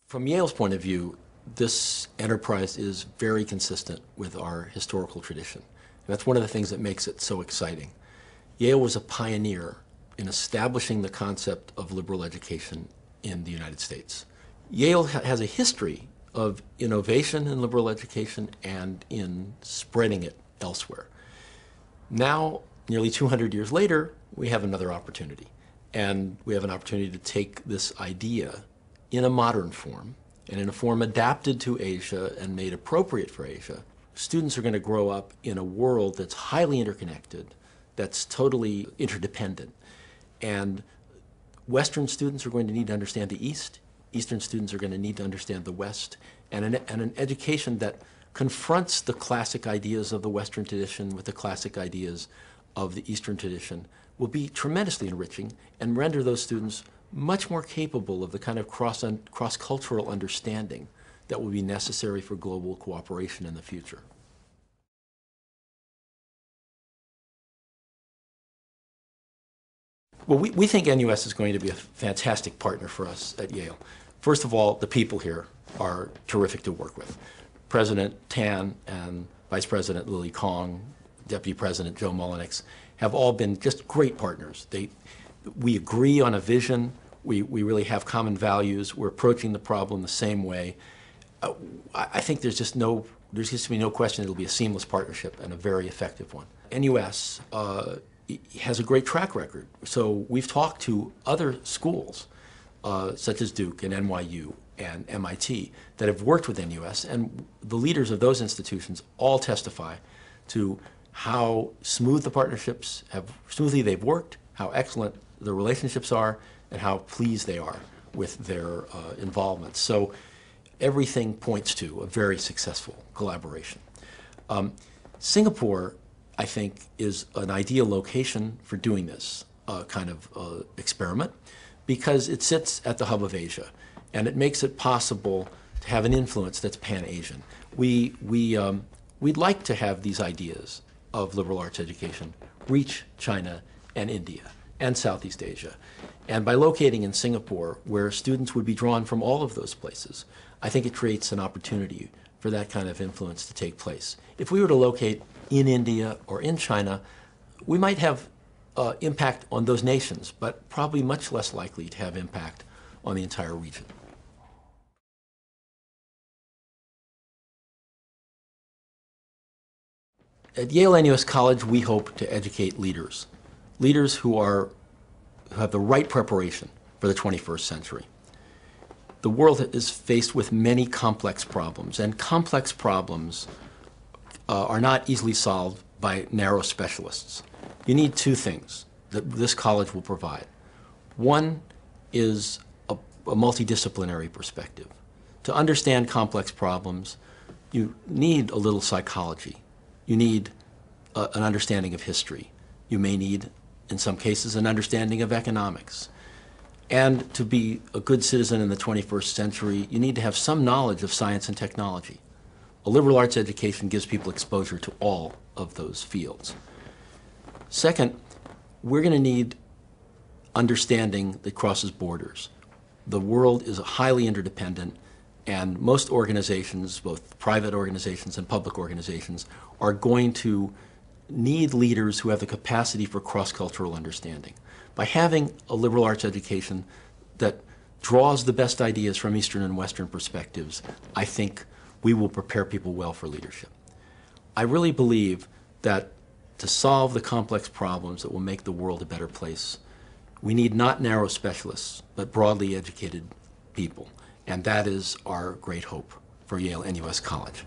From Yale's point of view, this enterprise is very consistent with our historical tradition. And that's one of the things that makes it so exciting. Yale was a pioneer in establishing the concept of liberal education in the United States. Yale has a history of innovation in liberal education and in spreading it elsewhere. Now, nearly 200 years later, we have another opportunity. And we have an opportunity to take this idea in a modern form, and in a form adapted to Asia and made appropriate for Asia. Students are going to grow up in a world that's highly interconnected, that's totally interdependent. And Western students are going to need to understand the East, Eastern students are going to need to understand the West, and an education that confronts the classic ideas of the Western tradition with the classic ideas of the Eastern tradition will be tremendously enriching and render those students much more capable of the kind of cross-cultural understanding that will be necessary for global cooperation in the future. Well, we think NUS is going to be a fantastic partner for us at Yale. First of all, the people here are terrific to work with. President Tan and Vice President Lily Kong, Deputy President Joe Mullenix have all been just great partners. We agree on a vision. We really have common values. We're approaching the problem the same way. I think there's just to be no question it'll be a seamless partnership and a very effective one. NUS has a great track record. So we've talked to other schools, such as Duke and NYU and MIT, that have worked with NUS, and the leaders of those institutions all testify to how smooth the partnerships smoothly they've worked, how excellent the relationships are, and how pleased they are with their involvement. So everything points to a very successful collaboration. Singapore, I think, is an ideal location for doing this kind of experiment because it sits at the hub of Asia, and it makes it possible to have an influence that's pan-Asian. We'd like to have these ideas of liberal arts education reach China and India and Southeast Asia. And by locating in Singapore, where students would be drawn from all of those places, I think it creates an opportunity for that kind of influence to take place. If we were to locate in India or in China, we might have impact on those nations, but probably much less likely to have impact on the entire region. At Yale-NUS College, we hope to educate leaders who have the right preparation for the 21st century. The world is faced with many complex problems, and complex problems are not easily solved by narrow specialists. You need two things that this college will provide. One is a multidisciplinary perspective. To understand complex problems, you need a little psychology. You need an understanding of history. You may need, in some cases, an understanding of economics. And to be a good citizen in the 21st century, you need to have some knowledge of science and technology. A liberal arts education gives people exposure to all of those fields. Second, we're going to need understanding that crosses borders. The world is highly interdependent, and most organizations, both private organizations and public organizations, are going to need leaders who have the capacity for cross-cultural understanding. By having a liberal arts education that draws the best ideas from Eastern and Western perspectives, I think we will prepare people well for leadership. I really believe that to solve the complex problems that will make the world a better place, we need not narrow specialists, but broadly educated people. And that is our great hope for Yale-NUS College.